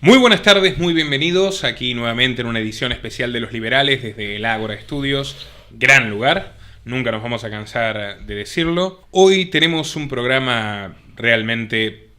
Muy buenas tardes, muy bienvenidos aquí nuevamente en una edición especial de Los Liberales desde el Ágora Studios, gran lugar, nunca nos vamos a cansar de decirlo. Hoy tenemos un programa realmente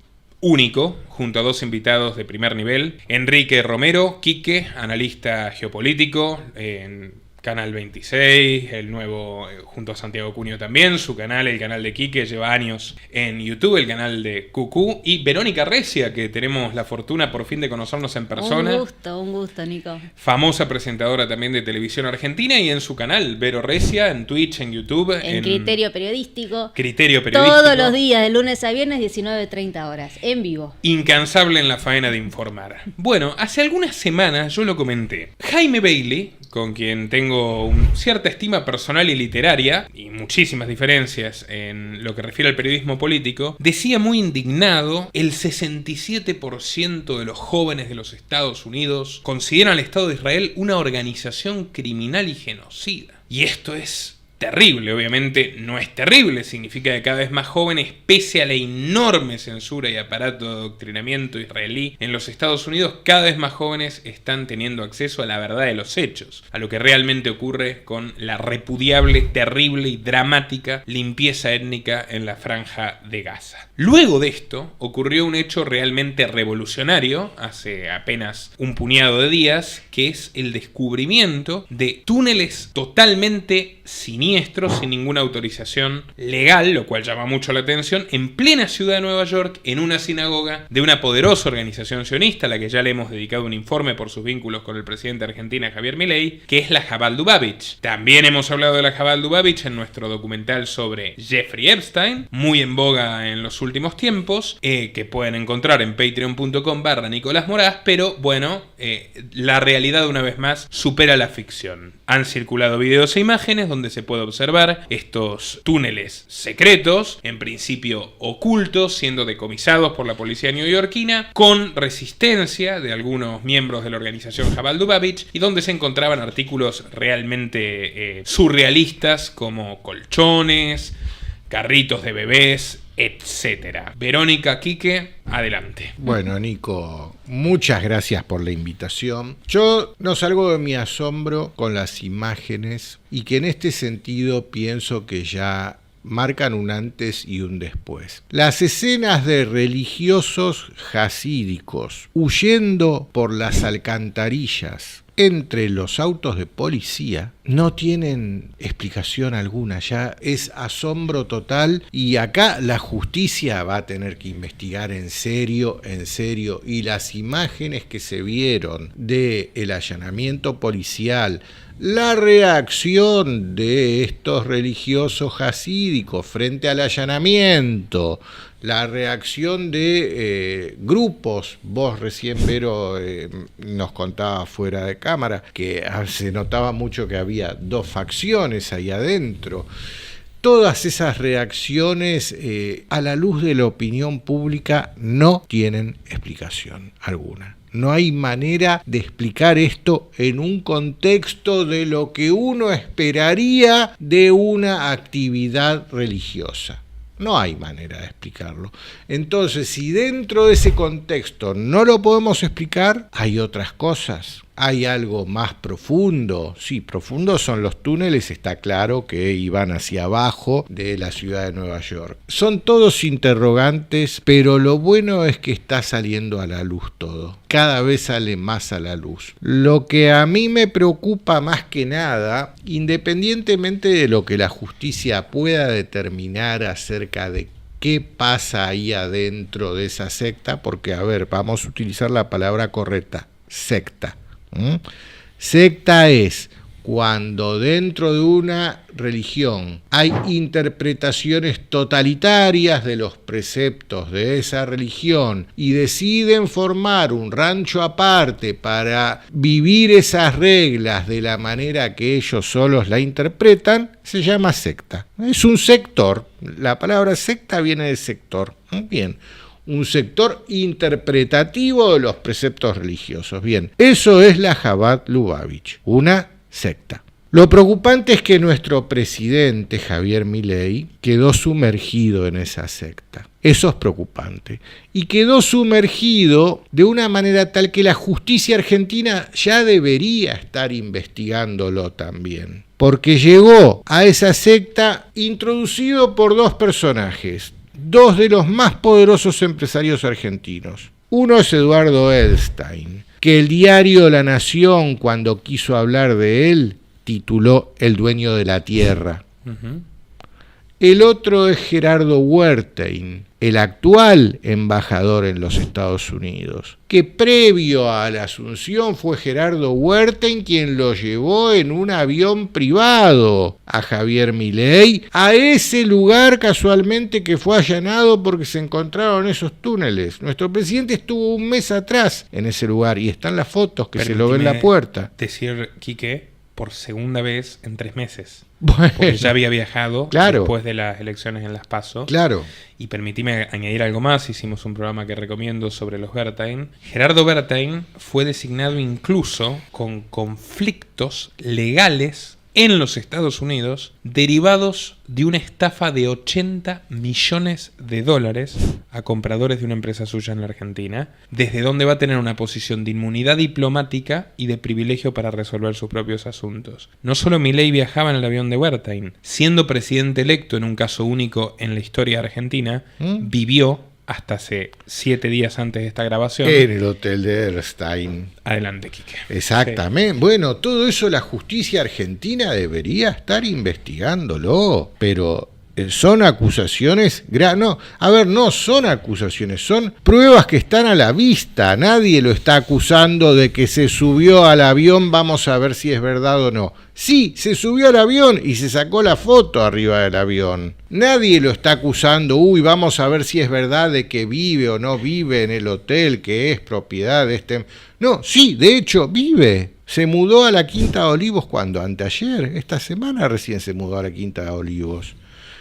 único, junto a dos invitados de primer nivel. Enrique Romero, Quique, analista geopolítico en Canal 26, el nuevo, junto a Santiago Cunio también, su canal, el canal de Quique, lleva años en YouTube, el canal de Cucú, y Verónica Recia, que tenemos la fortuna por fin de conocernos en persona. Un gusto, Nico. Famosa presentadora también de televisión argentina, y en su canal, Vero Recia, en Twitch, en YouTube. En Criterio Periodístico. Criterio Periodístico. Todos los días, de lunes a viernes, 19:30 horas, en vivo. Incansable en la faena de informar. Bueno, hace algunas semanas yo lo comenté. Jaime Bailey, con quien tengo cierta estima personal y literaria, y muchísimas diferencias en lo que refiere al periodismo político, decía muy indignado: el 67% de los jóvenes de los Estados Unidos consideran al Estado de Israel una organización criminal y genocida. Y esto es terrible. Obviamente no es terrible, significa que cada vez más jóvenes, pese a la enorme censura y aparato de adoctrinamiento israelí en los Estados Unidos, cada vez más jóvenes están teniendo acceso a la verdad de los hechos, a lo que realmente ocurre con la repudiable, terrible y dramática limpieza étnica en la Franja de Gaza. Luego de esto ocurrió un hecho realmente revolucionario hace apenas un puñado de días, que es el descubrimiento de túneles totalmente siniestros, sin ninguna autorización legal, lo cual llama mucho la atención, en plena ciudad de Nueva York, en una sinagoga de una poderosa organización sionista, a la que ya le hemos dedicado un informe por sus vínculos con el presidente de Argentina, Javier Milei, que es la Jabal Lubavitch. También hemos hablado de la Jabal Lubavitch en nuestro documental sobre Jeffrey Epstein, muy en boga en los últimos tiempos, que pueden encontrar en patreon.com/Nicolás Moraz, pero bueno, la realidad una vez más supera la ficción. Han circulado videos e imágenes donde se puede observar estos túneles secretos, en principio ocultos, siendo decomisados por la policía neoyorquina, con resistencia de algunos miembros de la organización Jabal Lubavitch, y donde se encontraban artículos realmente surrealistas como colchones, carritos de bebés, etcétera. Verónica, Quique, adelante. Bueno, Nico, muchas gracias por la invitación. Yo no salgo de mi asombro con las imágenes, y que en este sentido pienso que ya marcan un antes y un después. Las escenas de religiosos jasídicos huyendo por las alcantarillas entre los autos de policía no tienen explicación alguna, ya es asombro total, y acá la justicia va a tener que investigar en serio, y las imágenes que se vieron del allanamiento policial, la reacción de estos religiosos jasídicos frente al allanamiento, la reacción de grupos, vos recién, Vero, nos contaba fuera de cámara que se notaba mucho que había dos facciones ahí adentro. Todas esas reacciones a la luz de la opinión pública no tienen explicación alguna. No hay manera de explicar esto en un contexto de lo que uno esperaría de una actividad religiosa. No hay manera de explicarlo. Entonces, si dentro de ese contexto no lo podemos explicar, hay otras cosas. Hay algo más profundo. Sí, profundos son los túneles, está claro que iban hacia abajo de la ciudad de Nueva York. Son todos interrogantes, pero lo bueno es que está saliendo a la luz todo. Cada vez sale más a la luz. Lo que a mí me preocupa más que nada, independientemente de lo que la justicia pueda determinar acerca de qué pasa ahí adentro de esa secta, porque, a ver, vamos a utilizar la palabra correcta, secta. Secta es cuando dentro de una religión hay interpretaciones totalitarias de los preceptos de esa religión y deciden formar un rancho aparte para vivir esas reglas de la manera que ellos solos la interpretan, se llama secta. Es un sector, la palabra secta viene de sector. Bien. Un sector interpretativo de los preceptos religiosos. Bien, eso es la Jabal Lubavitch, una secta. Lo preocupante es que nuestro presidente, Javier Milei, quedó sumergido en esa secta. Eso es preocupante. Y quedó sumergido de una manera tal que la justicia argentina ya debería estar investigándolo también. Porque llegó a esa secta introducido por dos personajes, dos de los más poderosos empresarios argentinos. Uno es Eduardo Edelstein, que el diario La Nación, cuando quiso hablar de él, tituló El dueño de la tierra. Uh-huh. El otro es Gerardo Wertheim, el actual embajador en los Estados Unidos, que previo a la asunción fue Gerardo Wertheim quien lo llevó en un avión privado a Javier Milei, a ese lugar casualmente que fue allanado porque se encontraron esos túneles. Nuestro presidente estuvo un mes atrás en ese lugar y están las fotos que se lo ve en la puerta. Decir, Quique, por segunda vez en 3 meses. Bueno, porque ya había viajado después de las elecciones en las PASO. Claro. Y permitime añadir algo más. Hicimos un programa que recomiendo sobre los Wertheim. Gerardo Wertheim fue designado incluso con conflictos legales en los Estados Unidos derivados de una estafa de $80 millones a compradores de una empresa suya en la Argentina, desde donde va a tener una posición de inmunidad diplomática y de privilegio para resolver sus propios asuntos. No solo Milei viajaba en el avión de Wertheim, siendo presidente electo en un caso único en la historia argentina, vivió hasta hace 7 días antes de esta grabación en el hotel de Edelstein. Adelante, Quique. Exactamente. Sí. Bueno, todo eso la justicia argentina debería estar investigándolo, pero son acusaciones no son acusaciones, son pruebas que están a la vista. Nadie lo está acusando de que se subió al avión, vamos a ver si es verdad o no. Sí, se subió al avión y se sacó la foto arriba del avión. Nadie lo está acusando, vamos a ver si es verdad de que vive o no vive en el hotel que es propiedad de este... No, sí, de hecho vive. Se mudó a la Quinta de Olivos cuando, anteayer, esta semana recién se mudó a la Quinta de Olivos.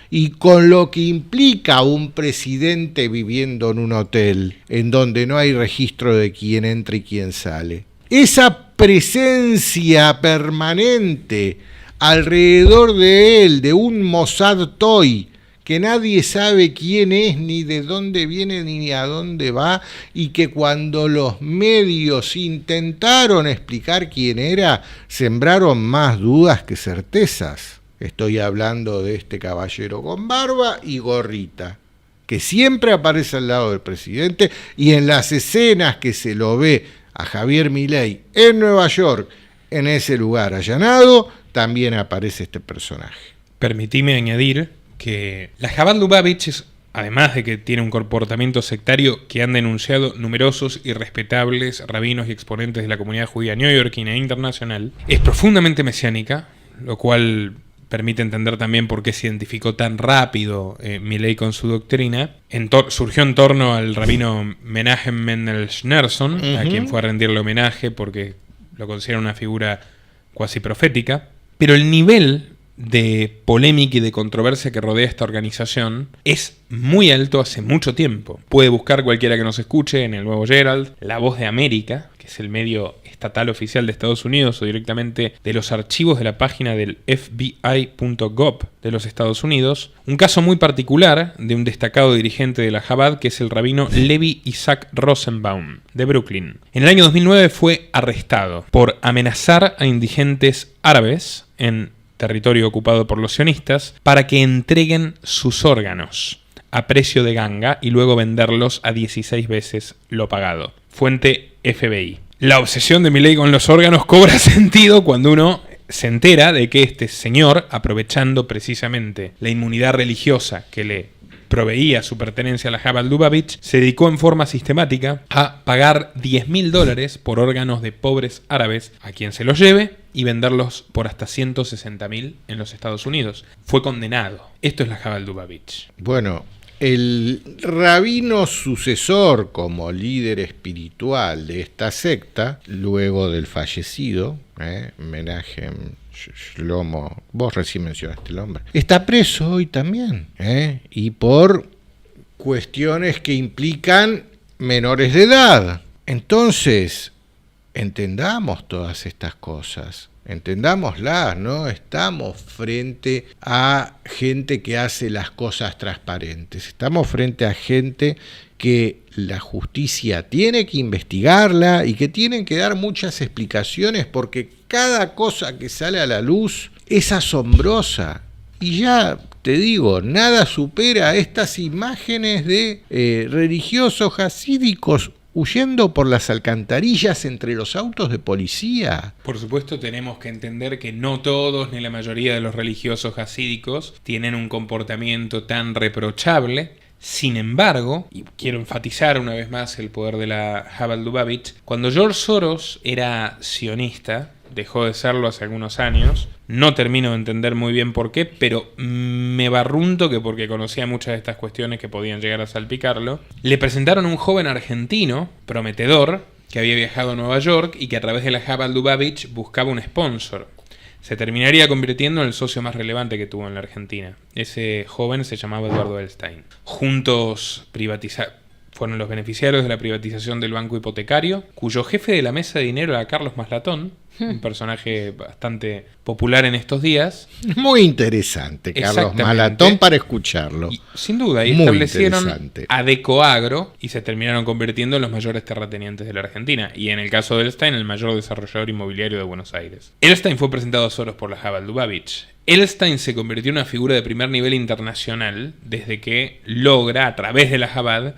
Y con lo que implica un presidente viviendo en un hotel en donde no hay registro de quién entra y quién sale. Esa presencia permanente alrededor de él, de un Mossad Toy, que nadie sabe quién es, ni de dónde viene, ni a dónde va, y que cuando los medios intentaron explicar quién era, sembraron más dudas que certezas. Estoy hablando de este caballero con barba y gorrita, que siempre aparece al lado del presidente, y en las escenas que se lo ve a Javier Milei en Nueva York, en ese lugar allanado, también aparece este personaje. Permitime añadir que la Chabad Lubavitch, además de que tiene un comportamiento sectario que han denunciado numerosos y respetables rabinos y exponentes de la comunidad judía neoyorquina e internacional, es profundamente mesiánica, lo cual permite entender también por qué se identificó tan rápido Milei con su doctrina. Surgió en torno al rabino Menachem Mendel Schneerson, a quien fue a rendirle homenaje porque lo considera una figura cuasi profética. Pero el nivel de polémica y de controversia que rodea esta organización es muy alto hace mucho tiempo. Puede buscar cualquiera que nos escuche en el Nuevo Herald, La Voz de América, que es el medio estatal oficial de Estados Unidos, o directamente de los archivos de la página del FBI.gov de los Estados Unidos, un caso muy particular de un destacado dirigente de la Chabad, que es el rabino Levi Isaac Rosenbaum, de Brooklyn. En el año 2009 fue arrestado por amenazar a indigentes árabes en territorio ocupado por los sionistas para que entreguen sus órganos a precio de ganga y luego venderlos a 16 veces lo pagado. Fuente FBI. La obsesión de Milei con los órganos cobra sentido cuando uno se entera de que este señor, aprovechando precisamente la inmunidad religiosa que le proveía su pertenencia a la Chabad Lubavitch, se dedicó en forma sistemática a pagar $10.000 por órganos de pobres árabes a quien se los lleve y venderlos por hasta $160.000 en los Estados Unidos. Fue condenado. Esto es la Chabad Lubavitch. Bueno, el rabino sucesor como líder espiritual de esta secta, luego del fallecido, Menachem Shlomo, vos recién mencionaste el nombre, está preso hoy también, y por cuestiones que implican menores de edad. Entonces, entendamos todas estas cosas. Entendámosla, no estamos frente a gente que hace las cosas transparentes, estamos frente a gente que la justicia tiene que investigarla y que tienen que dar muchas explicaciones porque cada cosa que sale a la luz es asombrosa. Y ya te digo, nada supera estas imágenes de religiosos jasídicos huyendo por las alcantarillas entre los autos de policía. Por supuesto, tenemos que entender que no todos ni la mayoría de los religiosos jasídicos tienen un comportamiento tan reprochable. Sin embargo, y quiero enfatizar una vez más el poder de la Jabal Lubavitch, cuando George Soros era sionista, dejó de serlo hace algunos años, no termino de entender muy bien por qué, pero me barrunto que porque conocía muchas de estas cuestiones que podían llegar a salpicarlo, le presentaron a un joven argentino, prometedor, que había viajado a Nueva York y que a través de la Jabal Lubavitch buscaba un sponsor. Se terminaría convirtiendo en el socio más relevante que tuvo en la Argentina. Ese joven se llamaba Eduardo Edelstein. Juntos fueron los beneficiarios de la privatización del banco hipotecario, cuyo jefe de la mesa de dinero era Carlos Maslatón, un personaje bastante popular en estos días. Muy interesante, Carlos Maslatón, para escucharlo. Y, sin duda, ahí muy establecieron Adecoagro y se terminaron convirtiendo en los mayores terratenientes de la Argentina. Y en el caso de Edelstein, el mayor desarrollador inmobiliario de Buenos Aires. Edelstein fue presentado a Soros por la Jabal Lubavitch. Edelstein se convirtió en una figura de primer nivel internacional desde que logra, a través de la Jabal,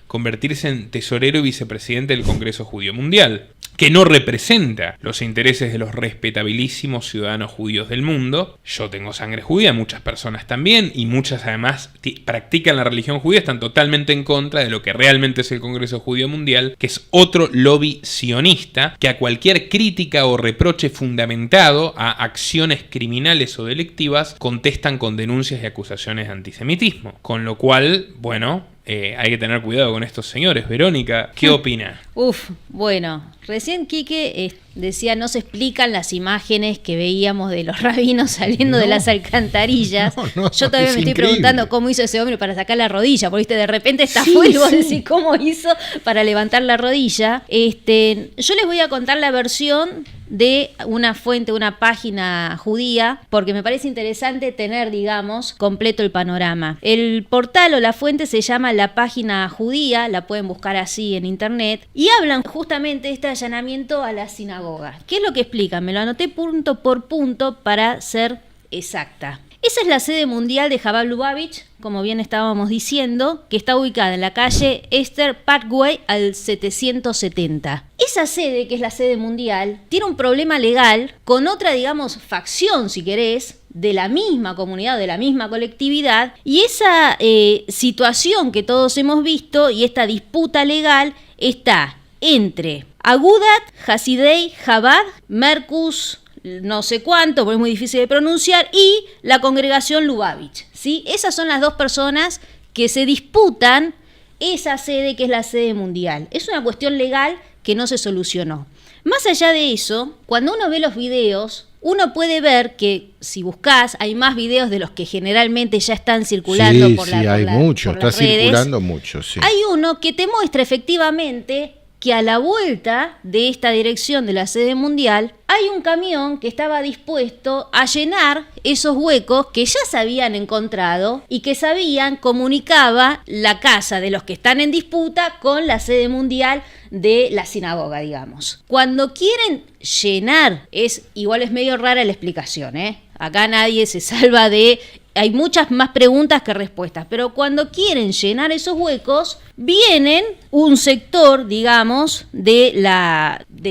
convertirse en tesorero y vicepresidente del Congreso Judío Mundial, que no representa los intereses de los respetabilísimos ciudadanos judíos del mundo. Yo tengo sangre judía, muchas personas también, y muchas además practican la religión judía, están totalmente en contra de lo que realmente es el Congreso Judío Mundial, que es otro lobby sionista, que a cualquier crítica o reproche fundamentado a acciones criminales o delictivas contestan con denuncias y acusaciones de antisemitismo. Con lo cual, bueno, hay que tener cuidado con estos señores. Verónica, ¿qué opina? Bueno, recién Quique decía, no se explican las imágenes que veíamos de los rabinos saliendo de las alcantarillas. Yo todavía me estoy preguntando cómo hizo ese hombre para sacar la rodilla, porque de repente está full, y vos decís cómo hizo para levantar la rodilla. Yo les voy a contar la versión de una fuente, una página judía, porque me parece interesante tener, digamos, completo el panorama. El portal o la fuente se llama La Página Judía, la pueden buscar así en internet, y hablan justamente de este allanamiento a la sinagoga. ¿Qué es lo que explican? Me lo anoté punto por punto para ser exacta. Esa es la sede mundial de Jabal Lubavitch, como bien estábamos diciendo, que está ubicada en la calle Esther Parkway al 770. Esa sede, que es la sede mundial, tiene un problema legal con otra, digamos, facción, si querés, de la misma comunidad, de la misma colectividad, y esa situación que todos hemos visto y esta disputa legal está entre Agudat, Hasidei, Chabad, Merkus, no sé cuánto, porque es muy difícil de pronunciar, y la congregación Lubavitch, ¿sí? Esas son las dos personas que se disputan esa sede que es la sede mundial. Es una cuestión legal que no se solucionó. Más allá de eso, cuando uno ve los videos, uno puede ver que si buscás, hay más videos de los que generalmente ya están circulando por las redes. Está circulando mucho, sí. Hay uno que te muestra efectivamente que a la vuelta de esta dirección de la sede mundial hay un camión que estaba dispuesto a llenar esos huecos que ya se habían encontrado y que comunicaba la casa de los que están en disputa con la sede mundial de la sinagoga, digamos. Cuando quieren llenar, es medio rara la explicación, ¿eh? Acá nadie se salva de... Hay muchas más preguntas que respuestas, pero cuando quieren llenar esos huecos, vienen un sector, digamos, de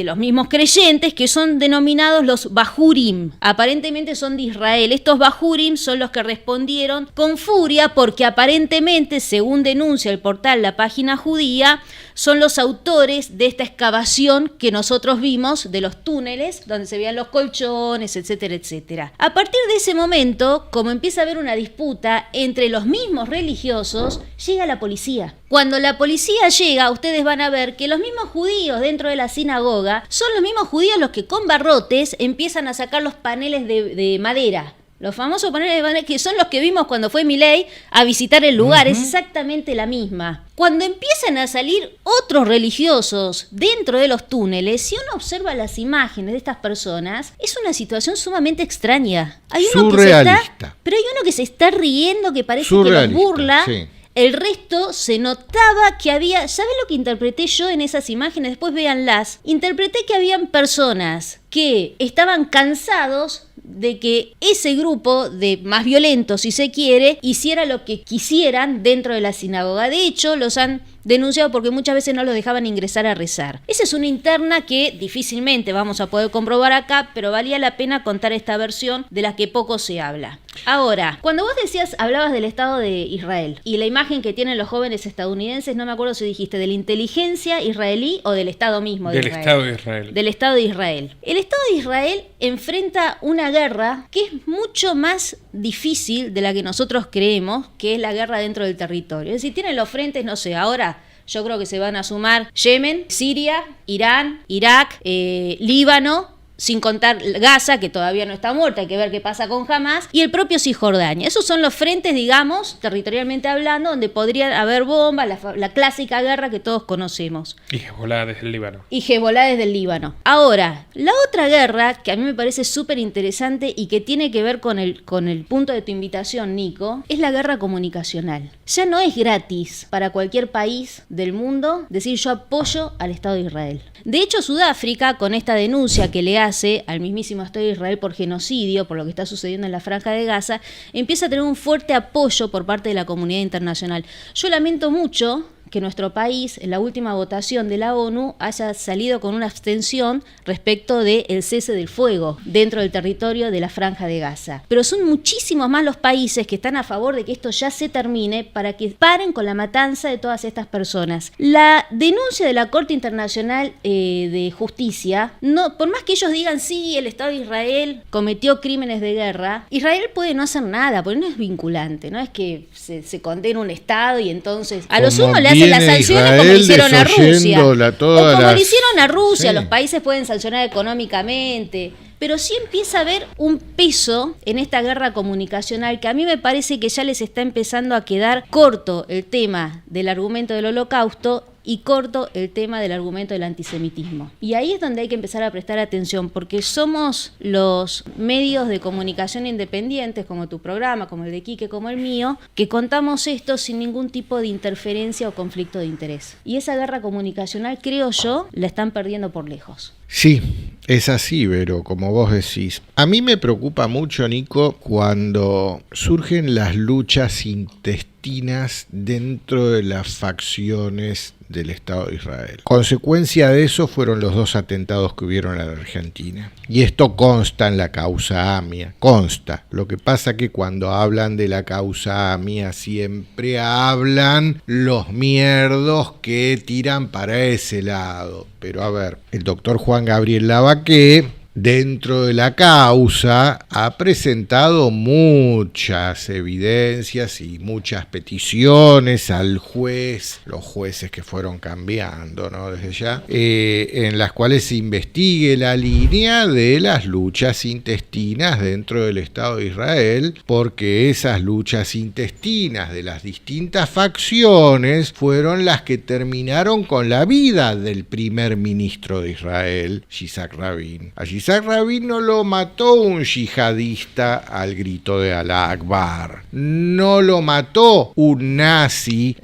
los mismos creyentes que son denominados los Bajurim. Aparentemente son de Israel. Estos Bajurim son los que respondieron con furia porque aparentemente, según denuncia el portal La Página Judía, son los autores de esta excavación que nosotros vimos de los túneles donde se veían los colchones, etcétera, etcétera. A partir de ese momento, como empieza a haber una disputa entre los mismos religiosos, llega la policía. Cuando la policía llega, ustedes van a ver que los mismos judíos dentro de la sinagoga son los mismos judíos los que con barrotes empiezan a sacar los paneles de madera Los famosos paneles de bandera, que son los que vimos cuando fue Milei a visitar el lugar, es exactamente la misma. Cuando empiezan a salir otros religiosos dentro de los túneles, si uno observa las imágenes de estas personas, es una situación sumamente extraña. Hay uno surrealista. pero hay uno que se está riendo, que parece que los burla. Sí. El resto se notaba que había... ¿Sabes lo que interpreté yo en esas imágenes? Después véanlas. Interpreté que habían personas que estaban cansados de que ese grupo de más violentos, si se quiere, hiciera lo que quisieran dentro de la sinagoga. De hecho, los han denunciado porque muchas veces no los dejaban ingresar a rezar. Esa es una interna que difícilmente vamos a poder comprobar acá, pero valía la pena contar esta versión de la que poco se habla. Ahora, cuando vos hablabas del Estado de Israel y la imagen que tienen los jóvenes estadounidenses, no me acuerdo si dijiste de la inteligencia israelí o del Estado mismo de Israel. Del Estado de Israel. Del Estado de Israel. El Estado de Israel enfrenta una guerra que es mucho más difícil de la que nosotros creemos, que es la guerra dentro del territorio. Es decir, tienen los frentes, no sé, ahora yo creo que se van a sumar Yemen, Siria, Irán, Irak, Líbano, sin contar Gaza, que todavía no está muerta, hay que ver qué pasa con Hamas, y el propio Cisjordania. Esos son los frentes, digamos, territorialmente hablando, donde podrían haber bombas, la clásica guerra que todos conocemos. Y Hezbollah desde el Líbano. Y Hezbollah desde el Líbano. Ahora, la otra guerra, que a mí me parece súper interesante y que tiene que ver con el punto de tu invitación, Nico, es la guerra comunicacional. Ya no es gratis para cualquier país del mundo decir yo apoyo al Estado de Israel. De hecho, Sudáfrica, con esta denuncia que le hace al mismísimo Estado de Israel por genocidio, por lo que está sucediendo en la Franja de Gaza, empieza a tener un fuerte apoyo por parte de la comunidad internacional. Yo lamento mucho que nuestro país, en la última votación de la ONU, haya salido con una abstención respecto del cese del fuego dentro del territorio de la Franja de Gaza. Pero son muchísimos más los países que están a favor de que esto ya se termine para que paren con la matanza de todas estas personas. La denuncia de la Corte Internacional de Justicia, no, por más que ellos digan sí, el Estado de Israel cometió crímenes de guerra, Israel puede no hacer nada, porque no es vinculante, no es que se condena un Estado y entonces a lo sumo le hacen las sanciones Israel como le hicieron a Rusia. O como le hicieron a Rusia, sí. Los países pueden sancionar económicamente. Pero sí empieza a haber un peso en esta guerra comunicacional que a mí me parece que ya les está empezando a quedar corto el tema del argumento del Holocausto y corto el tema del argumento del antisemitismo. Y ahí es donde hay que empezar a prestar atención, porque somos los medios de comunicación independientes, como tu programa, como el de Quique, como el mío, que contamos esto sin ningún tipo de interferencia o conflicto de interés. Y esa guerra comunicacional, creo yo, la están perdiendo por lejos. Sí, es así, Vero, como vos decís. A mí me preocupa mucho, Nico, cuando surgen las luchas intestinas dentro de las facciones del Estado de Israel. Consecuencia de eso fueron los 2 atentados que hubieron en la Argentina. Y esto consta en la causa AMIA, consta. Lo que pasa que cuando hablan de la causa AMIA siempre hablan los mierdos que tiran para ese lado. Pero a ver, el doctor Juan Gabriel Lavaqué, dentro de la causa, ha presentado muchas evidencias y muchas peticiones al juez, los jueces que fueron cambiando, ¿no? Desde ya, en las cuales se investigue la línea de las luchas intestinas dentro del Estado de Israel, porque esas luchas intestinas de las distintas facciones fueron las que terminaron con la vida del primer ministro de Israel, Yitzhak Rabin. Yitzhak Rabin no lo mató un yihadista al grito de Alá Akbar. No lo mató un nazi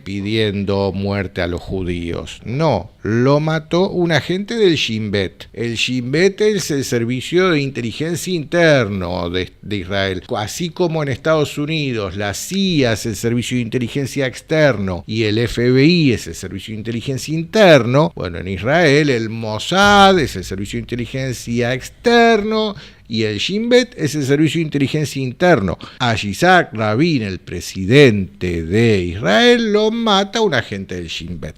pidiendo muerte a los judíos. No, lo mató un agente del Shin Bet. El Shin Bet es el servicio de inteligencia interno de Israel. Así como en Estados Unidos la CIA es el servicio de inteligencia externo y el FBI es el servicio de inteligencia interno, bueno, en Israel el Mossad es el servicio de inteligencia externo y el Shin Bet es el servicio de inteligencia interno. A Yitzhak Rabin, el presidente de Israel, lo mata un agente del Shin Bet.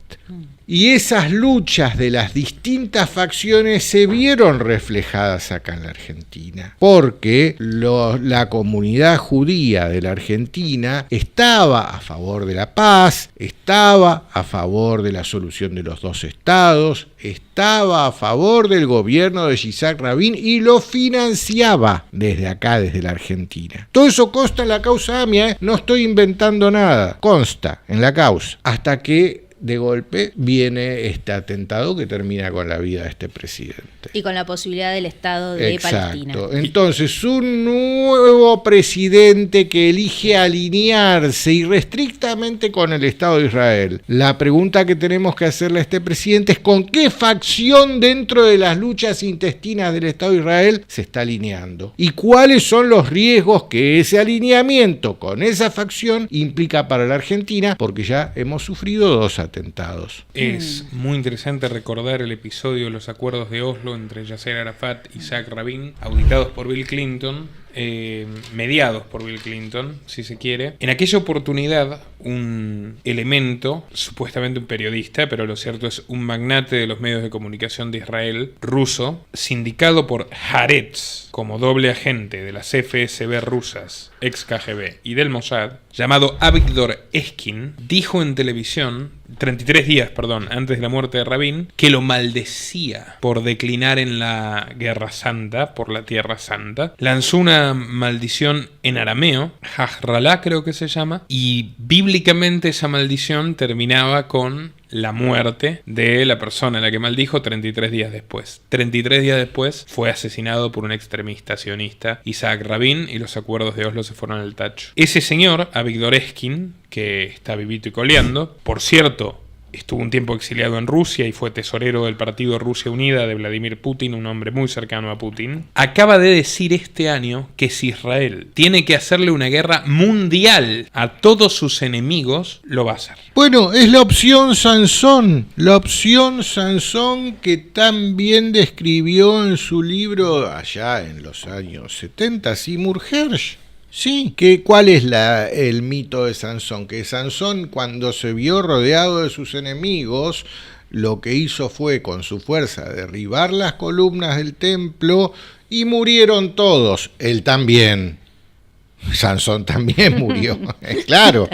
Y esas luchas de las distintas facciones se vieron reflejadas acá en la Argentina, porque la comunidad judía de la Argentina estaba a favor de la paz, estaba a favor de la solución de los dos estados, estaba a favor del gobierno de Yitzhak Rabin y lo financiaba desde acá, desde la Argentina. Todo eso consta en la causa AMIA, no estoy inventando nada, consta en la causa, hasta que de golpe viene este atentado que termina con la vida de este presidente. Y con la posibilidad del Estado de Palestina. Entonces, un nuevo presidente que elige alinearse irrestrictamente con el Estado de Israel. La pregunta que tenemos que hacerle a este presidente es ¿con qué facción dentro de las luchas intestinas del Estado de Israel se está alineando? ¿Y cuáles son los riesgos que ese alineamiento con esa facción implica para la Argentina? Porque ya hemos sufrido 2 atentados. Es muy interesante recordar el episodio de los acuerdos de Oslo entre Yasser Arafat y Yitzhak Rabin, auditados por Bill Clinton, mediados por Bill Clinton, si se quiere. En aquella oportunidad, un elemento, supuestamente un periodista, pero lo cierto es un magnate de los medios de comunicación de Israel, ruso, sindicado por Haaretz como doble agente de las FSB rusas, ex KGB, y del Mossad, llamado Avigdor Eskin, dijo en televisión, 33 días antes de la muerte de Rabin, que lo maldecía por declinar en la Guerra Santa, por la Tierra Santa. Lanzó una maldición en arameo, Hajralá creo que se llama, y bíblicamente esa maldición terminaba con la muerte de la persona a la que maldijo 33 días después. 33 días después fue asesinado por un extremista sionista, Yitzhak Rabin, y los acuerdos de Oslo se fueron al tacho. Ese señor, Avigdor Eskin, que está vivito y coleando, por cierto, estuvo un tiempo exiliado en Rusia y fue tesorero del partido Rusia Unida de Vladimir Putin, un hombre muy cercano a Putin, acaba de decir este año que si Israel tiene que hacerle una guerra mundial a todos sus enemigos, lo va a hacer. Bueno, es la opción Sansón que tan bien describió en su libro allá en los años 70 Seymour Hersh. Sí, ¿cuál es el mito de Sansón? Que Sansón, cuando se vio rodeado de sus enemigos, lo que hizo fue con su fuerza derribar las columnas del templo y murieron todos. Él también. Sansón también murió, claro.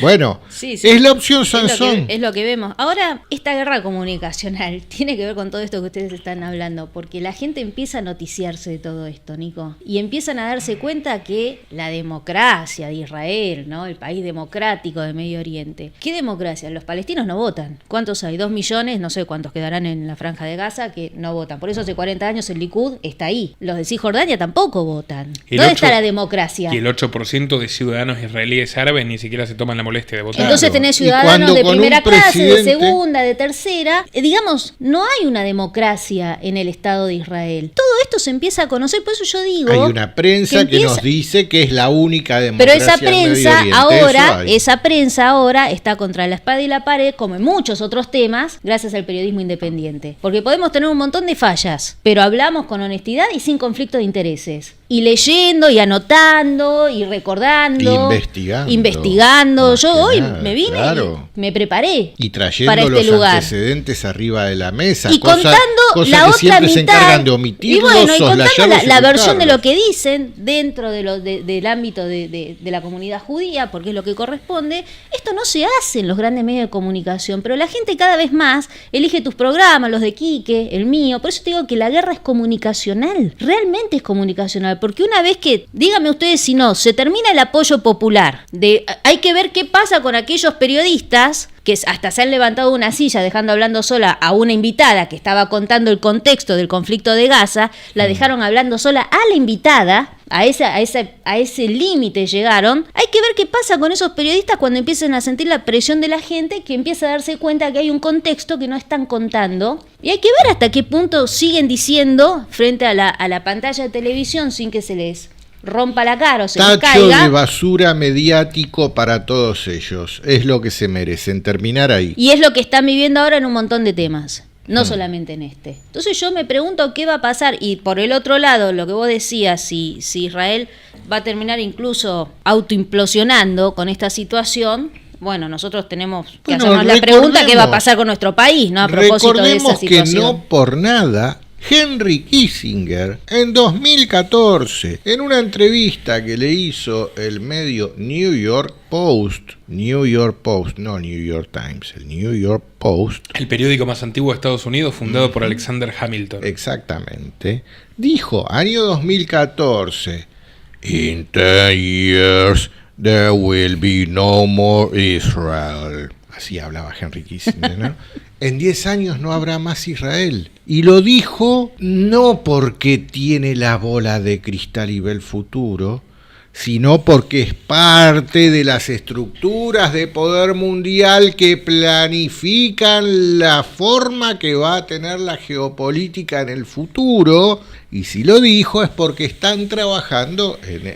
Bueno, sí. Es la opción Sansón. Es lo que vemos. Ahora, esta guerra comunicacional tiene que ver con todo esto que ustedes están hablando, porque la gente empieza a noticiarse de todo esto, Nico, y empiezan a darse cuenta que la democracia de Israel, ¿no? El país democrático de Medio Oriente. ¿Qué democracia? Los palestinos no votan. ¿Cuántos hay? 2 millones, no sé cuántos quedarán en la Franja de Gaza que no votan. Por eso hace 40 años el Likud está ahí. Los de Cisjordania tampoco votan. ¿Dónde está la democracia? Y el 8% de ciudadanos israelíes árabes ni siquiera se toman la molestia de votar. Entonces tenés ciudadanos de primera clase, de segunda, de tercera. Digamos, no hay una democracia en el Estado de Israel. Todo esto se empieza a conocer, por eso yo digo... Hay una prensa que nos dice que es la única democracia. Pero esa prensa ahora está contra la espada y la pared, como en muchos otros temas, gracias al periodismo independiente. Porque podemos tener un montón de fallas, pero hablamos con honestidad y sin conflicto de intereses. Y leyendo, y anotando, y recordando. Investigando. Yo hoy me vine, me preparé. Y trayendo para los antecedentes arriba de la mesa. Y contando la otra mitad. Se encargan de omitirlos, y bueno, y contando la versión de lo que dicen dentro del ámbito de la comunidad judía, porque es lo que corresponde. Esto no se hace en los grandes medios de comunicación, pero la gente cada vez más elige tus programas, los de Quique, el mío. Por eso te digo que la guerra es comunicacional. Realmente es comunicacional. Porque una vez que, díganme ustedes si no, se termina el apoyo popular, hay que ver qué pasa con aquellos periodistas que hasta se han levantado de una silla dejando hablando sola a una invitada que estaba contando el contexto del conflicto de Gaza, la dejaron hablando sola a la invitada, a ese límite llegaron. Hay que ver qué pasa con esos periodistas cuando empiecen a sentir la presión de la gente, que empieza a darse cuenta que hay un contexto que no están contando, y hay que ver hasta qué punto siguen diciendo frente a la pantalla de televisión sin que se les rompa la cara o se les caiga. Tacho de basura mediático para todos ellos. Es lo que se merecen, terminar ahí. Y es lo que están viviendo ahora en un montón de temas. No solamente en este. Entonces yo me pregunto qué va a pasar. Y por el otro lado, lo que vos decías, si Israel va a terminar incluso autoimplosionando con esta situación, bueno, nosotros tenemos que hacernos la pregunta qué va a pasar con nuestro país, ¿no? A propósito de esa situación. Recordemos que no por nada Henry Kissinger en 2014, en una entrevista que le hizo el medio New York Post, no New York Times, el New York Post, el periódico más antiguo de Estados Unidos, fundado por Alexander Hamilton. Exactamente. Dijo, año 2014, "In 10 years there will be no more Israel". Así hablaba Henry Kissinger, ¿no? En 10 años no habrá más Israel. Y lo dijo no porque tiene la bola de cristal y ve el futuro, sino porque es parte de las estructuras de poder mundial que planifican la forma que va a tener la geopolítica en el futuro. Y si lo dijo es porque estaban trabajando en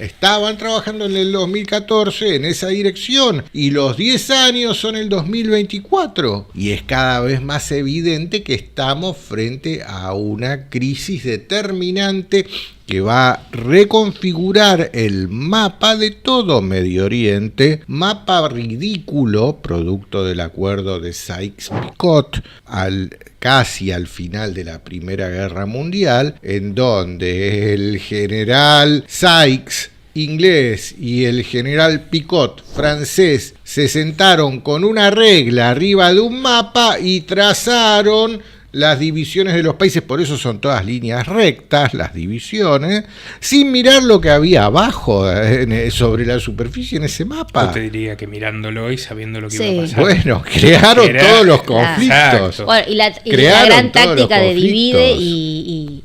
el 2014 en esa dirección. Y los 10 años son el 2024. Y es cada vez más evidente que estamos frente a una crisis determinante que va a reconfigurar el mapa de todo Medio Oriente, mapa ridículo, producto del acuerdo de Sykes-Picot, casi al final de la Primera Guerra Mundial, en donde el general Sykes, inglés, y el general Picot, francés, se sentaron con una regla arriba de un mapa y trazaron las divisiones de los países. Por eso son todas líneas rectas, las divisiones, sin mirar lo que había abajo, sobre la superficie en ese mapa. Yo te diría que mirándolo y sabiendo lo que iba a pasar. Bueno, crearon todos los conflictos. Bueno, y la gran táctica de divide y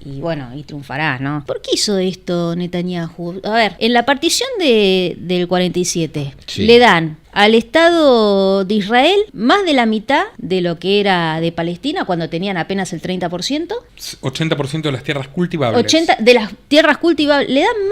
triunfarás, ¿no? ¿Por qué hizo esto Netanyahu? A ver, en la partición del 47, le dan al Estado de Israel más de la mitad de lo que era de Palestina cuando tenían apenas el 30%. 80% de las tierras cultivables. 80 de las tierras cultivables. Le dan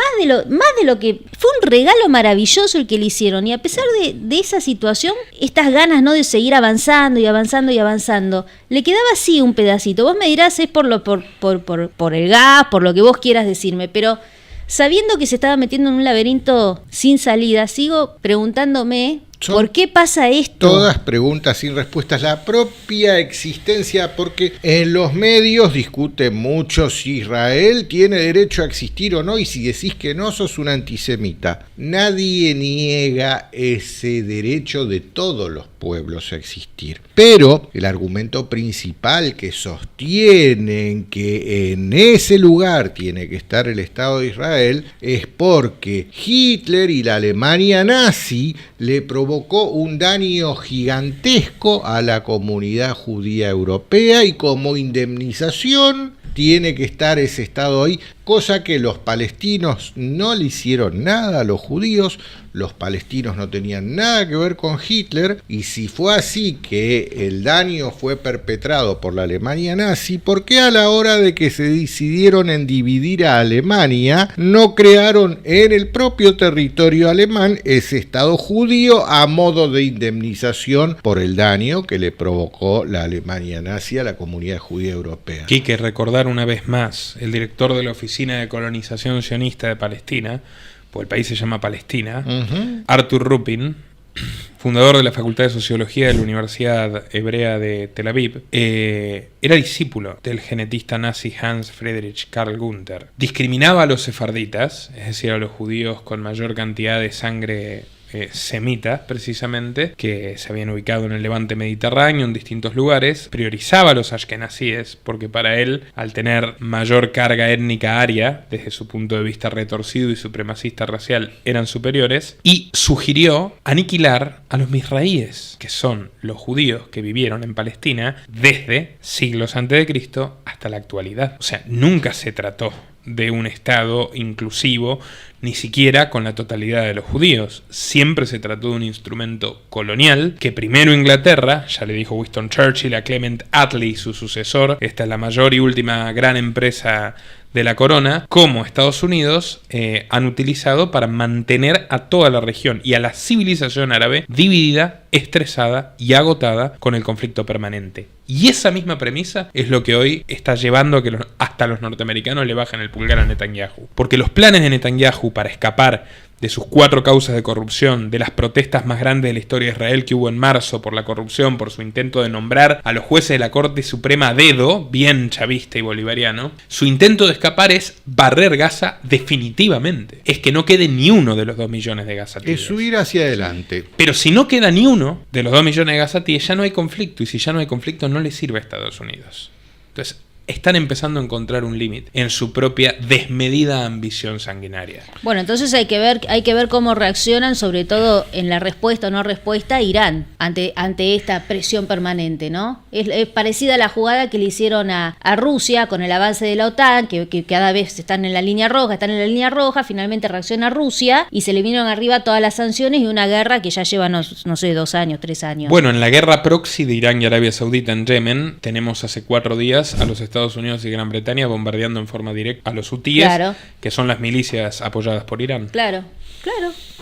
más de lo que fue un regalo maravilloso el que le hicieron. Y a pesar de esa situación, estas ganas, ¿no?, de seguir avanzando y avanzando y avanzando, le quedaba así un pedacito. Vos me dirás es por el gas, por lo que vos quieras decirme, pero sabiendo que se estaba metiendo en un laberinto sin salida, sigo preguntándome ¿por qué pasa esto? Todas preguntas sin respuestas. La propia existencia, porque en los medios discuten mucho si Israel tiene derecho a existir o no, y si decís que no, sos un antisemita. Nadie niega ese derecho de todos los pueblos a existir. Pero el argumento principal que sostienen que en ese lugar tiene que estar el Estado de Israel es porque Hitler y la Alemania nazi le provocó un daño gigantesco a la comunidad judía europea y como indemnización tiene que estar ese Estado ahí, cosa que los palestinos no le hicieron nada a los judíos. Los palestinos no tenían nada que ver con Hitler, y si fue así que el daño fue perpetrado por la Alemania nazi, ¿por qué a la hora de que se decidieron en dividir a Alemania no crearon en el propio territorio alemán ese Estado judío a modo de indemnización por el daño que le provocó la Alemania nazi a la comunidad judía europea? Quique, recordar una vez más, el director de la Oficina de Colonización Sionista de Palestina, pues el país se llama Palestina, Arthur Rupin, fundador de la Facultad de Sociología de la Universidad Hebrea de Tel Aviv, era discípulo del genetista nazi Hans Friedrich Karl Gunther. Discriminaba a los sefarditas, es decir, a los judíos con mayor cantidad de sangre semitas, precisamente, que se habían ubicado en el levante mediterráneo en distintos lugares. Priorizaba a los ashkenazíes porque para él, al tener mayor carga étnica aria, desde su punto de vista retorcido y supremacista racial, eran superiores, y sugirió aniquilar a los misraíes, que son los judíos que vivieron en Palestina desde siglos antes de Cristo hasta la actualidad. O sea, nunca se trató de un Estado inclusivo, ni siquiera con la totalidad de los judíos. Siempre se trató de un instrumento colonial que primero Inglaterra, ya le dijo Winston Churchill a Clement Attlee, su sucesor, esta es la mayor y última gran empresa de la corona, como Estados Unidos han utilizado para mantener a toda la región y a la civilización árabe dividida, estresada y agotada con el conflicto permanente. Y esa misma premisa es lo que hoy está llevando a que hasta los norteamericanos le bajen el pulgar a Netanyahu. Porque los planes de Netanyahu para escapar de sus 4 causas de corrupción, de las protestas más grandes de la historia de Israel que hubo en marzo por la corrupción, por su intento de nombrar a los jueces de la Corte Suprema a dedo, bien chavista y bolivariano, su intento de escapar es barrer Gaza definitivamente. Es que no quede ni uno de los 2 millones de gazatíes. Es subir hacia adelante. Pero si no queda ni uno de los 2 millones de gazatíes, ya no hay conflicto, y si ya no hay conflicto no le sirve a Estados Unidos. Entonces, están empezando a encontrar un límite en su propia desmedida ambición sanguinaria. Bueno, entonces hay que ver cómo reaccionan, sobre todo en la respuesta o no respuesta, Irán ante esta presión permanente, ¿no? Es parecida a la jugada que le hicieron a Rusia con el avance de la OTAN, que cada vez están en la línea roja, finalmente reacciona Rusia y se le vinieron arriba todas las sanciones y una guerra que ya lleva, no sé, 2 años, 3 años. Bueno, en la guerra proxy de Irán y Arabia Saudita en Yemen, tenemos hace 4 días a los Estados Unidos y Gran Bretaña bombardeando en forma directa a los hutíes, claro, que son las milicias apoyadas por Irán. Claro.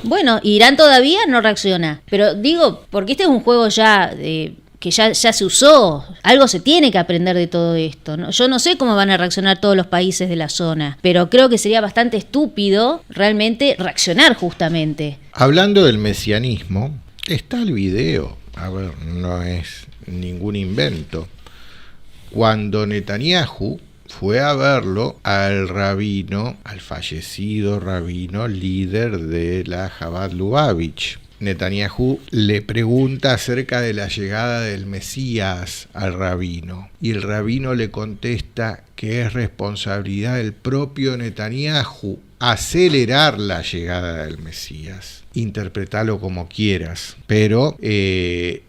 Bueno, Irán todavía no reacciona, pero digo, porque este es un juego ya que ya se usó, algo se tiene que aprender de todo esto, ¿no? Yo no sé cómo van a reaccionar todos los países de la zona, pero creo que sería bastante estúpido realmente reaccionar justamente. Hablando del mesianismo, está el video, a ver, no es ningún invento. Cuando Netanyahu fue a verlo al fallecido rabino líder de la Chabad Lubavitch, Netanyahu le pregunta acerca de la llegada del Mesías al rabino, y el rabino le contesta que es responsabilidad del propio Netanyahu acelerar la llegada del Mesías. Interpretalo como quieras, pero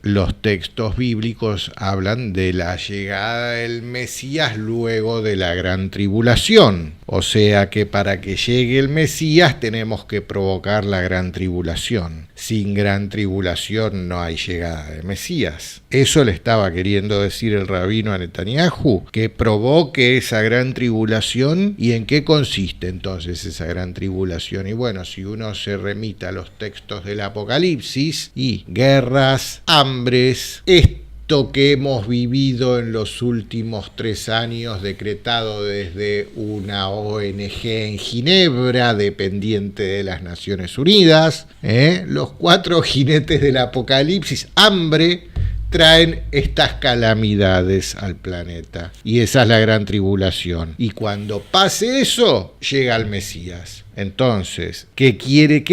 los textos bíblicos hablan de la llegada del Mesías luego de la gran tribulación. O sea que para que llegue el Mesías tenemos que provocar la gran tribulación. Sin gran tribulación no hay llegada de Mesías. Eso le estaba queriendo decir el rabino a Netanyahu, que provoque esa gran tribulación. ¿Y en qué consiste entonces esa gran tribulación? Y bueno, si uno se remite a los textos del Apocalipsis, y guerras, hambres, esto que hemos vivido en los últimos 3 años, decretado desde una ONG en Ginebra, dependiente de las Naciones Unidas, los 4 jinetes del Apocalipsis, hambre, traen estas calamidades al planeta. Y esa es la gran tribulación. Y cuando pase eso, llega el Mesías. Entonces, ¿qué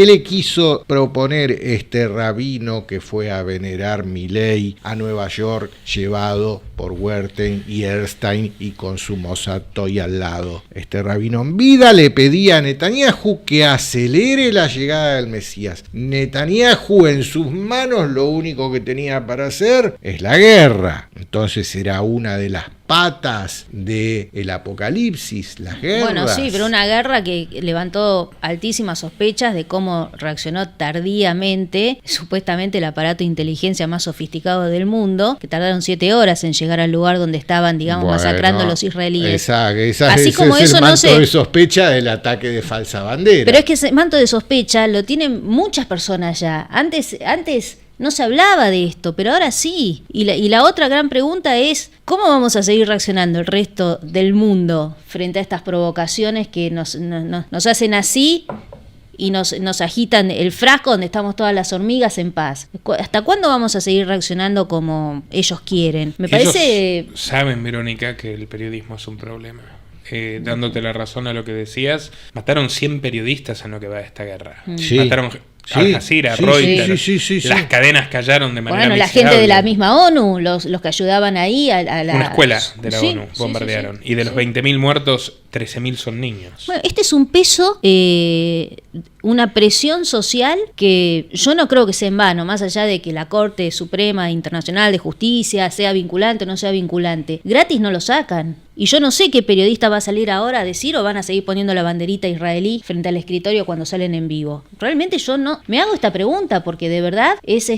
le quiso proponer este rabino que fue a venerar Milei a Nueva York, llevado por Wertheim y Erstein y con su Mossad Toy al lado? Este rabino en vida le pedía a Netanyahu que acelere la llegada del Mesías. Netanyahu en sus manos lo único que tenía para hacer es la guerra. Entonces era una de las patas del Apocalipsis, las guerras. Bueno, sí, pero una guerra que levantó altísimas sospechas de cómo reaccionó tardíamente, supuestamente el aparato de inteligencia más sofisticado del mundo, que tardaron 7 horas en llegar al lugar donde estaban, digamos, masacrando a los israelíes. Así como eso es el manto de sospecha del ataque de falsa bandera. Pero es que ese manto de sospecha lo tienen muchas personas ya. Antes no se hablaba de esto, pero ahora sí. Y la otra gran pregunta es, ¿cómo vamos a seguir reaccionando el resto del mundo frente a estas provocaciones que nos hacen así y nos agitan el frasco donde estamos todas las hormigas en paz? ¿Hasta cuándo vamos a seguir reaccionando como ellos quieren? Me parece... Ellos saben, Verónica, que el periodismo es un problema. Dándote la razón a lo que decías, mataron 100 periodistas en lo que va de esta guerra. Sí. Mataron Al Jazeera, Reuters, sí. Las cadenas callaron de manera miserable. La gente de la misma ONU, los que ayudaban ahí a la... Una escuela de la ONU bombardearon. Y de los 20.000 muertos, 13.000 son niños. Bueno, este es un peso, una presión social que yo no creo que sea en vano, más allá de que la Corte Suprema Internacional de Justicia sea vinculante o no sea vinculante. Gratis no lo sacan. Y yo no sé qué periodista va a salir ahora a decir o van a seguir poniendo la banderita israelí frente al escritorio cuando salen en vivo. Realmente yo no me hago esta pregunta porque de verdad es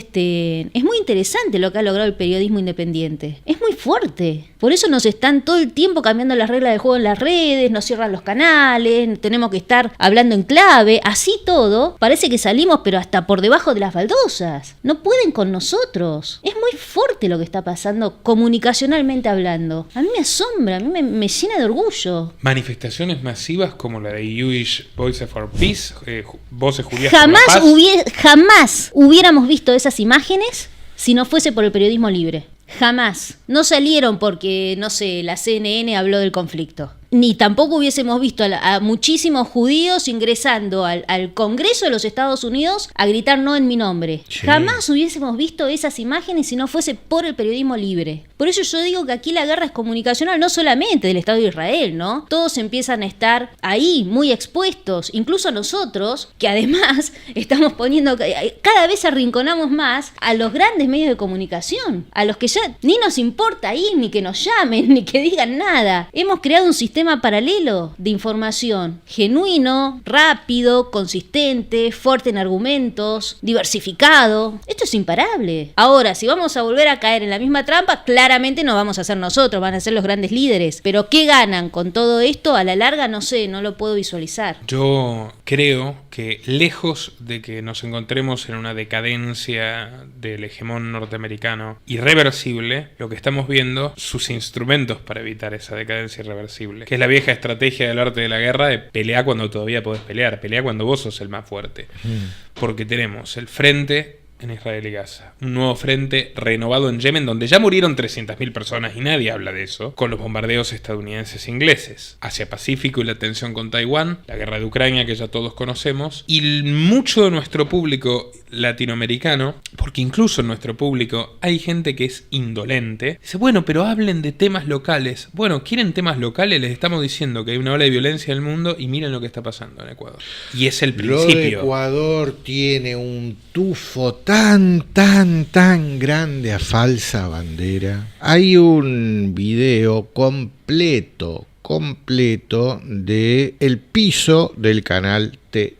muy interesante lo que ha logrado el periodismo independiente. Es muy fuerte. Por eso nos están todo el tiempo cambiando las reglas del juego en las redes, nos cierran los canales, tenemos que estar hablando en clave. Así todo, parece que salimos pero hasta por debajo de las baldosas. No pueden con nosotros. Es muy fuerte lo que está pasando comunicacionalmente hablando. A mí me asombra, a mí me llena de orgullo. Manifestaciones masivas como la de Jewish Voices for Peace, voces judías por la paz. Jamás hubiéramos visto esas imágenes si no fuese por el periodismo libre. Jamás. No salieron porque, no sé, la CNN habló del conflicto. Ni tampoco hubiésemos visto a muchísimos judíos ingresando al Congreso de los Estados Unidos a gritar no en mi nombre. Sí. Jamás hubiésemos visto esas imágenes si no fuese por el periodismo libre. Por eso yo digo que aquí la guerra es comunicacional, no solamente del Estado de Israel, ¿no? Todos empiezan a estar ahí, muy expuestos, incluso nosotros, que además estamos poniendo, cada vez arrinconamos más a los grandes medios de comunicación, a los que ya ni nos importa ir, ni que nos llamen, ni que digan nada. Hemos creado un sistema paralelo de información genuino, rápido, consistente, fuerte en argumentos, diversificado. Esto es imparable. Ahora, si vamos a volver a caer en la misma trampa, claramente no vamos a ser nosotros, van a ser los grandes líderes. Pero ¿qué ganan con todo esto? A la larga, no sé, no lo puedo visualizar. Yo creo que lejos de que nos encontremos en una decadencia del hegemón norteamericano irreversible, lo que estamos viendo, sus instrumentos para evitar esa decadencia irreversible, que es la vieja estrategia del arte de la guerra de pelear cuando todavía podés pelear, pelear cuando vos sos el más fuerte. Porque tenemos el frente en Israel y Gaza, un nuevo frente renovado en Yemen, donde ya murieron 300.000 personas y nadie habla de eso, con los bombardeos estadounidenses e ingleses, Asia-Pacífico y la tensión con Taiwán, la guerra de Ucrania que ya todos conocemos, y mucho de nuestro público latinoamericano, porque incluso en nuestro público hay gente que es indolente, dice, bueno, pero hablen de temas locales. Bueno, ¿quieren temas locales? Les estamos diciendo que hay una ola de violencia en el mundo y miren lo que está pasando en Ecuador. Y es el principio. Lo de Ecuador tiene un tufo tan grande a falsa bandera. Hay un video completo de el piso del canal TC.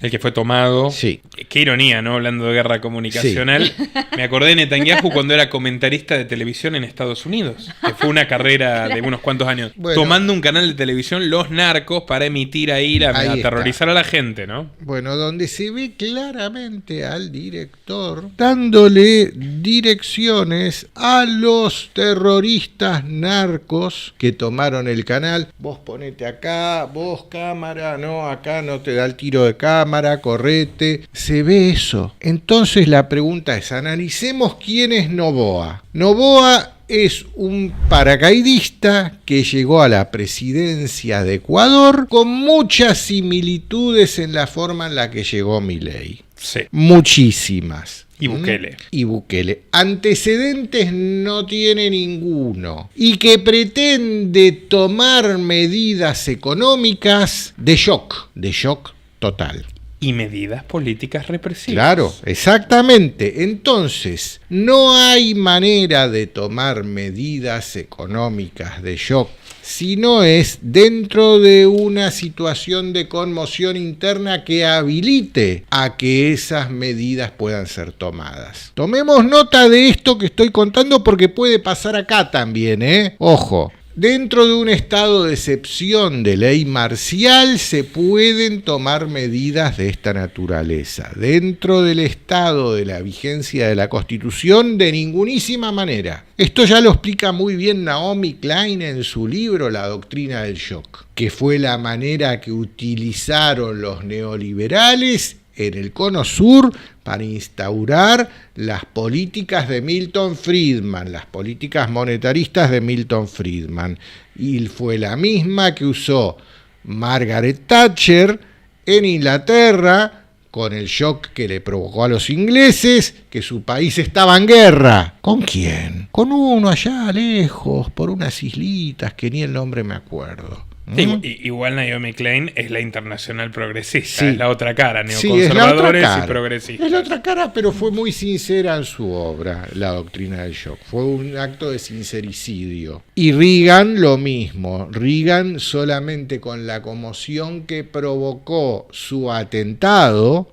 El que fue tomado. Sí. Qué ironía, ¿no? Hablando de guerra comunicacional. Sí. Me acordé de Netanyahu cuando era comentarista de televisión en Estados Unidos, que fue una carrera de unos cuantos años. Bueno, tomando un canal de televisión, Los Narcos, para emitir a ir a aterrorizar a la gente, ¿no? Bueno, donde se ve claramente al director dándole direcciones a los terroristas narcos que tomaron el canal. Vos ponete acá, vos cámara, no, acá no te da el tiro de cámara, correte. Se ve eso. Entonces la pregunta es, analicemos quién es Noboa. Noboa es un paracaidista que llegó a la presidencia de Ecuador con muchas similitudes en la forma en la que llegó Milei. Sí. Muchísimas. Y Bukele. Y Bukele. Antecedentes no tiene ninguno. Y que pretende tomar medidas económicas de shock total. Y medidas políticas represivas. Claro, exactamente. Entonces, no hay manera de tomar medidas económicas de shock si no es dentro de una situación de conmoción interna que habilite a que esas medidas puedan ser tomadas. Tomemos nota de esto que estoy contando porque puede pasar acá también, ¿eh? Ojo. Dentro de un estado de excepción de ley marcial se pueden tomar medidas de esta naturaleza. Dentro del estado de la vigencia de la Constitución, de ningunísima manera. Esto ya lo explica muy bien Naomi Klein en su libro La doctrina del shock, que fue la manera que utilizaron los neoliberales en el Cono Sur para instaurar las políticas de Milton Friedman, las políticas monetaristas de Milton Friedman. Y fue la misma que usó Margaret Thatcher en Inglaterra con el shock que le provocó a los ingleses, que su país estaba en guerra. ¿Con quién? Con uno allá lejos, por unas islitas que ni el nombre me acuerdo. Sí, igual Naomi Klein es la internacional progresista, sí. Es la otra cara, neoconservadores y progresistas. Es la otra cara, pero fue muy sincera en su obra, La doctrina del shock. Fue un acto de sincericidio. Y Reagan lo mismo. Reagan solamente con la conmoción que provocó su atentado,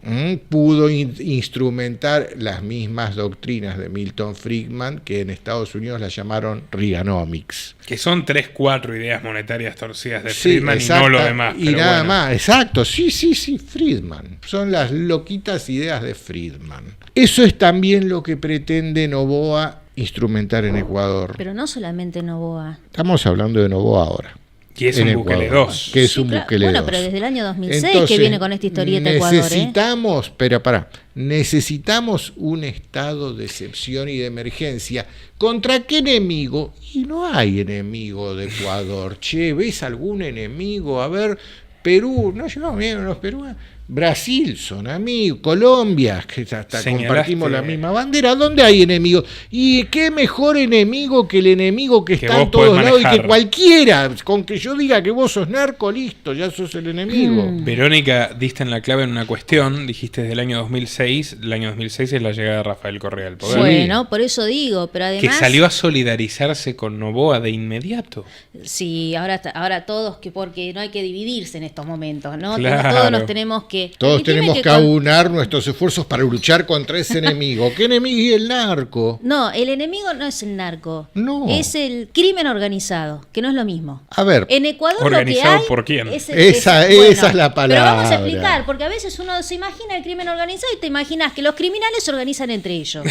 pudo instrumentar las mismas doctrinas de Milton Friedman, que en Estados Unidos las llamaron Reaganomics. Que son 3-4 ideas monetarias torcidas de Friedman y no lo demás. Y nada más, exacto, sí, Friedman. Son las loquitas ideas de Friedman. Eso es también lo que pretende Noboa instrumentar en Ecuador. Pero no solamente Noboa. Estamos hablando de Noboa ahora. Y es un Bukele 2. Que es un Bukele 2. Bueno, pero desde el año 2006 entonces, que viene con esta historieta Ecuador. Necesitamos un estado de excepción y de emergencia. ¿Contra qué enemigo? Y no hay enemigo de Ecuador. Che, ¿ves algún enemigo? A ver, Perú, no llevamos los peruanos. Brasil son amigos, Colombia, que hasta compartimos la misma bandera. ¿Dónde hay enemigos? Y qué mejor enemigo que el enemigo que está en todos lados y que cualquiera, con que yo diga que vos sos narco, listo, ya sos el enemigo. Verónica, diste en la clave en una cuestión, dijiste desde el año 2006, el año 2006 es la llegada de Rafael Correa al poder. Bueno, por eso digo, pero además... Que salió a solidarizarse con Noboa de inmediato. Sí, ahora todos, porque no hay que dividirse en estos momentos, ¿no? Claro. Todos nos tenemos que... Todos tenemos que aunar nuestros esfuerzos para luchar contra ese enemigo. ¿Qué enemigo es el narco? No, el enemigo no es el narco. No. Es el crimen organizado, que no es lo mismo. A ver. En Ecuador ¿organizado lo que hay por quién? Esa es la palabra. Pero vamos a explicar, porque a veces uno se imagina el crimen organizado y te imaginas que los criminales se organizan entre ellos.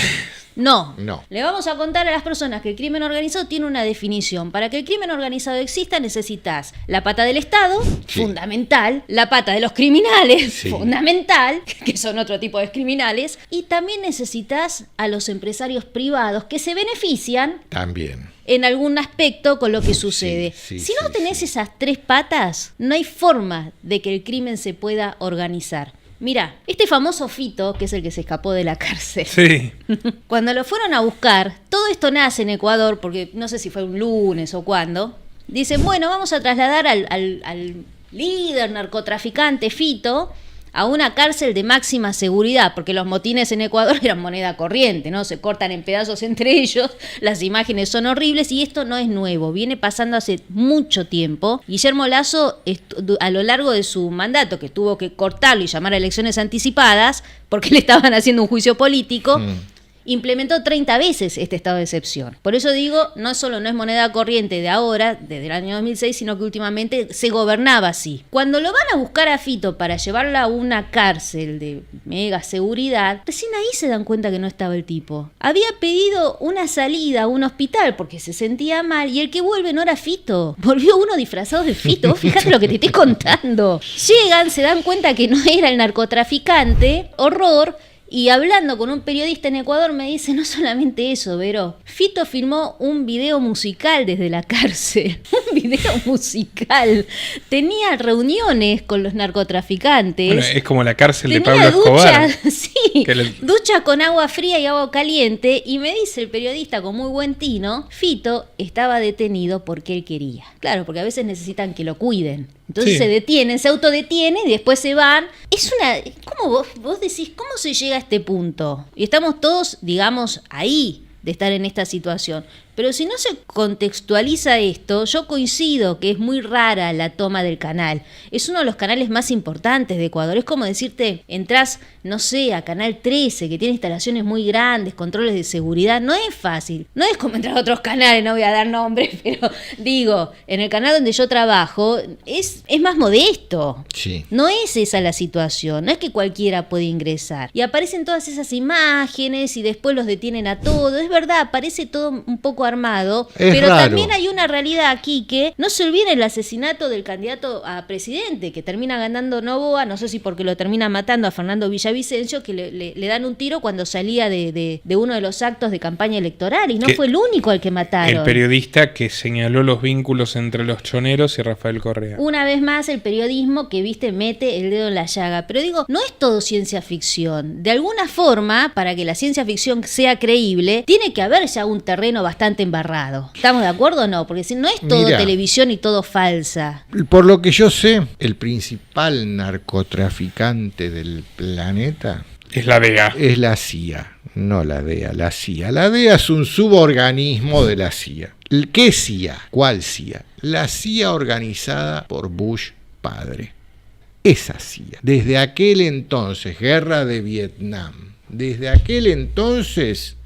No. Le vamos a contar a las personas que el crimen organizado tiene una definición. Para que el crimen organizado exista necesitas la pata del Estado, fundamental, la pata de los criminales, fundamental, que son otro tipo de criminales, y también necesitas a los empresarios privados que se benefician también en algún aspecto con lo que sucede. Si no tenés esas tres patas, no hay forma de que el crimen se pueda organizar. Mirá, este famoso Fito, que es el que se escapó de la cárcel, cuando lo fueron a buscar, todo esto nace en Ecuador, porque no sé si fue un lunes o cuándo, dicen, bueno, vamos a trasladar al líder narcotraficante Fito a una cárcel de máxima seguridad, porque los motines en Ecuador eran moneda corriente, ¿no? Se cortan en pedazos entre ellos, las imágenes son horribles y esto no es nuevo, viene pasando hace mucho tiempo. Guillermo Lasso, a lo largo de su mandato, que tuvo que cortarlo y llamar a elecciones anticipadas, porque le estaban haciendo un juicio político, implementó 30 veces este estado de excepción. Por eso digo, no solo no es moneda corriente de ahora, desde el año 2006, sino que últimamente se gobernaba así. Cuando lo van a buscar a Fito para llevarlo a una cárcel de mega seguridad, recién ahí se dan cuenta que no estaba el tipo. Había pedido una salida a un hospital porque se sentía mal y el que vuelve no era Fito. Volvió uno disfrazado de Fito. Fíjate lo que te estoy contando. Llegan, se dan cuenta que no era el narcotraficante. Horror. Y hablando con un periodista en Ecuador me dice, no solamente eso, Vero, Fito filmó un video musical desde la cárcel. Un video musical. Tenía reuniones con los narcotraficantes. Bueno, es como la cárcel de Pablo Escobar. Sí, ducha con agua fría y agua caliente. Y me dice el periodista con muy buen tino, Fito estaba detenido porque él quería. Claro, porque a veces necesitan que lo cuiden. Entonces se detienen, se autodetienen y después se van. Es una... ¿Cómo vos decís? ¿Cómo se llega a este punto? Y estamos todos, digamos, ahí de estar en esta situación. Pero si no se contextualiza esto, yo coincido que es muy rara la toma del canal. Es uno de los canales más importantes de Ecuador. Es como decirte, entrás, no sé, a Canal 13, que tiene instalaciones muy grandes, controles de seguridad. No es fácil. No es como entrar a otros canales, no voy a dar nombres, pero digo, en el canal donde yo trabajo, es más modesto. Sí. No es esa la situación. No es que cualquiera puede ingresar. Y aparecen todas esas imágenes y después los detienen a todos. Es verdad, parece todo un poco armado, pero raro. También hay una realidad aquí que no se olvide el asesinato del candidato a presidente que termina ganando Noboa, no sé si porque lo termina matando a Fernando Villavicencio, que le dan un tiro cuando salía de uno de los actos de campaña electoral y no fue el único al que mataron. El periodista que señaló los vínculos entre los choneros y Rafael Correa. Una vez más el periodismo que mete el dedo en la llaga, pero digo, no es todo ciencia ficción. De alguna forma, para que la ciencia ficción sea creíble, tiene que haber ya un terreno bastante embarrado. ¿Estamos de acuerdo o no? Porque si no es todo televisión y todo falsa. Por lo que yo sé, el principal narcotraficante del planeta es la DEA. Es la CIA, no la DEA, la CIA. La DEA es un suborganismo de la CIA. ¿Qué CIA? ¿Cuál CIA? La CIA organizada por Bush padre. Esa CIA. Desde aquel entonces, guerra de Vietnam, desde aquel entonces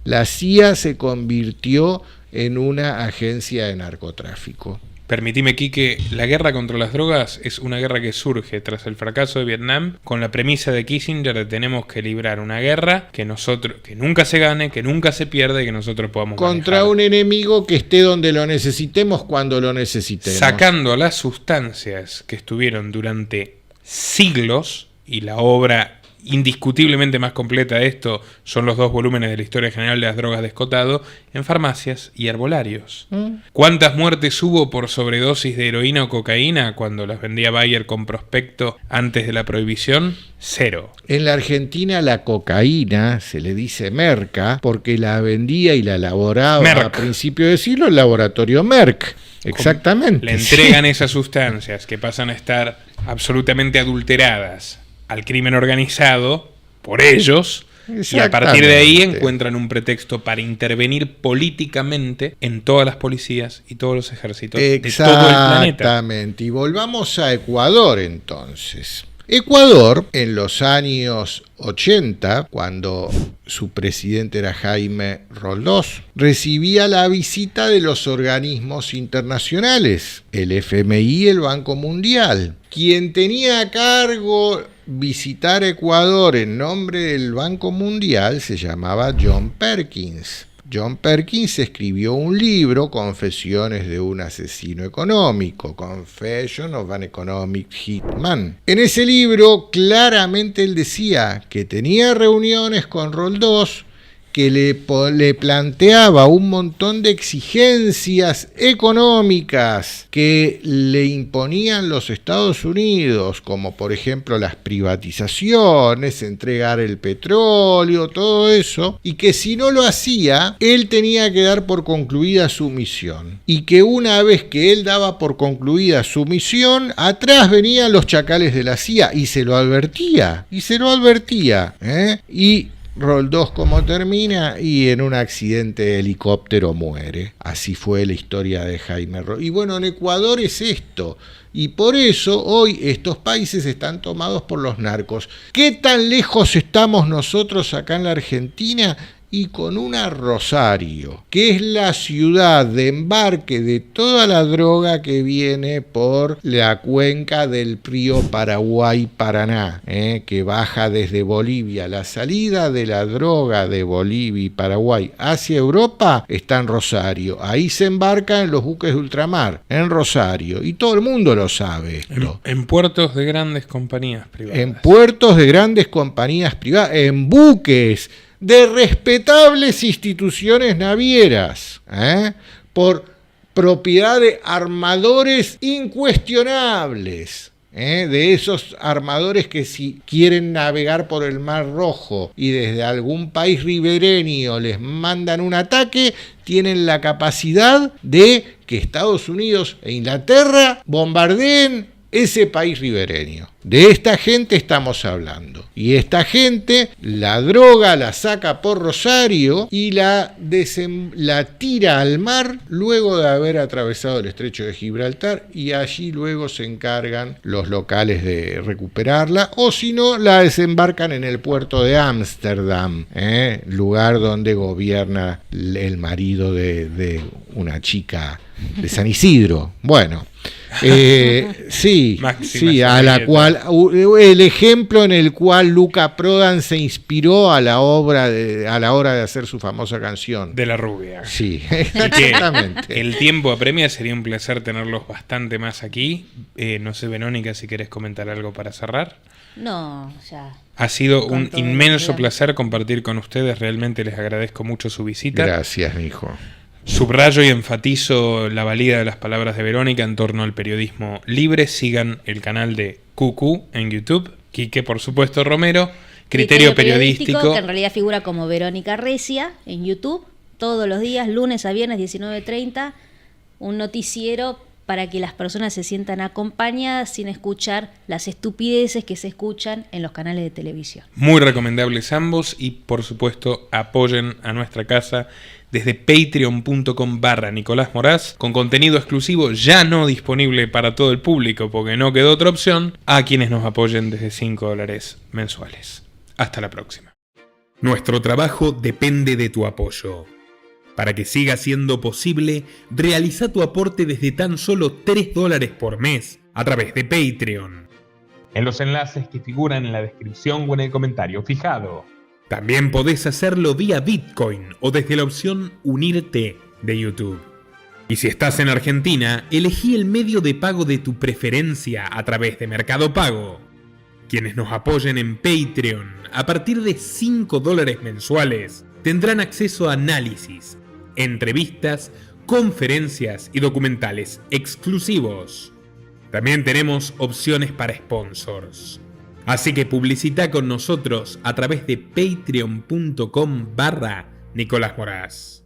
la CIA se convirtió en una agencia de narcotráfico. Permitime, Quique, la guerra contra las drogas es una guerra que surge tras el fracaso de Vietnam con la premisa de Kissinger de tenemos que librar una guerra que nunca se gane, que nunca se pierda y que nosotros podamos contra manejar. Un enemigo que esté donde lo necesitemos cuando lo necesitemos. Sacando las sustancias que estuvieron durante siglos, y la obra indiscutiblemente más completa de esto son los 2 volúmenes de la historia general de las drogas de Escotado, en farmacias y herbolarios. ¿Cuántas muertes hubo por sobredosis de heroína o cocaína cuando las vendía Bayer con prospecto antes de la prohibición? 0. En la Argentina la cocaína se le dice merca porque la vendía y la elaboraba a principios de siglo el laboratorio Merck. Exactamente. Le entregan esas sustancias que pasan a estar absolutamente adulteradas al crimen organizado por ellos, y a partir de ahí encuentran un pretexto para intervenir políticamente en todas las policías y todos los ejércitos de todo el planeta. Exactamente. Y volvamos a Ecuador entonces. Ecuador, en los años 80, cuando su presidente era Jaime Roldós, recibía la visita de los organismos internacionales, el FMI y el Banco Mundial. Quien tenía a cargo visitar Ecuador en nombre del Banco Mundial se llamaba John Perkins. John Perkins escribió un libro, Confesiones de un asesino económico, Confession of an Economic Hitman. En ese libro claramente él decía que tenía reuniones con Roldós, que le planteaba un montón de exigencias económicas que le imponían los Estados Unidos, como por ejemplo las privatizaciones, entregar el petróleo, todo eso, y que si no lo hacía, él tenía que dar por concluida su misión. Y que una vez que él daba por concluida su misión, atrás venían los chacales de la CIA, y se lo advertía, Y Roldós como termina, y en un accidente de helicóptero muere. Así fue la historia de Jaime Roldós. Y bueno, en Ecuador es esto. Y por eso hoy estos países están tomados por los narcos. ¿Qué tan lejos estamos nosotros acá en la Argentina? Y con una Rosario, que es la ciudad de embarque de toda la droga que viene por la cuenca del río Paraguay-Paraná, que baja desde Bolivia. La salida de la droga de Bolivia y Paraguay hacia Europa está en Rosario. Ahí se embarcan los buques de ultramar, en Rosario. Y todo el mundo lo sabe esto. En puertos de grandes compañías privadas. En puertos de grandes compañías privadas, en buques de respetables instituciones navieras, por propiedad de armadores incuestionables, de esos armadores que si quieren navegar por el Mar Rojo y desde algún país ribereño les mandan un ataque, tienen la capacidad de que Estados Unidos e Inglaterra bombardeen ese país ribereño. De esta gente estamos hablando. Y esta gente, la droga la saca por Rosario y la tira al mar luego de haber atravesado el estrecho de Gibraltar, y allí luego se encargan los locales de recuperarla, o si no, la desembarcan en el puerto de Ámsterdam, lugar donde gobierna el marido de una chica de San Isidro. Bueno, sí, a la cual el ejemplo en el cual Luca Prodan se inspiró a la hora de hacer su famosa canción de La Rubia. Sí, exactamente. El tiempo apremia, sería un placer tenerlos bastante más aquí. No sé, Verónica, si querés comentar algo para cerrar. No, ya. Ha sido un inmenso placer compartir con ustedes. Realmente les agradezco mucho su visita. Gracias, mijo. Subrayo y enfatizo la valía de las palabras de Verónica en torno al periodismo libre. Sigan el canal de QQ en YouTube. Quique, por supuesto, Romero. Criterio periodístico, que en realidad figura como Verónica Recia en YouTube. Todos los días, lunes a viernes, 19:30. Un noticiero para que las personas se sientan acompañadas sin escuchar las estupideces que se escuchan en los canales de televisión. Muy recomendables ambos, y por supuesto apoyen a nuestra casa desde patreon.com/Nicolás Moraz, con contenido exclusivo ya no disponible para todo el público porque no quedó otra opción, a quienes nos apoyen desde $5 mensuales. Hasta la próxima. Nuestro trabajo depende de tu apoyo. Para que siga siendo posible, realiza tu aporte desde tan solo $3 por mes a través de Patreon, en los enlaces que figuran en la descripción o en el comentario fijado. También podés hacerlo vía Bitcoin o desde la opción Unirte de YouTube. Y si estás en Argentina, elegí el medio de pago de tu preferencia a través de Mercado Pago. Quienes nos apoyen en Patreon a partir de $5 mensuales tendrán acceso a análisis, entrevistas, conferencias y documentales exclusivos. También tenemos opciones para sponsors. Así que publicita con nosotros a través de patreon.com/Nicolás Moraz.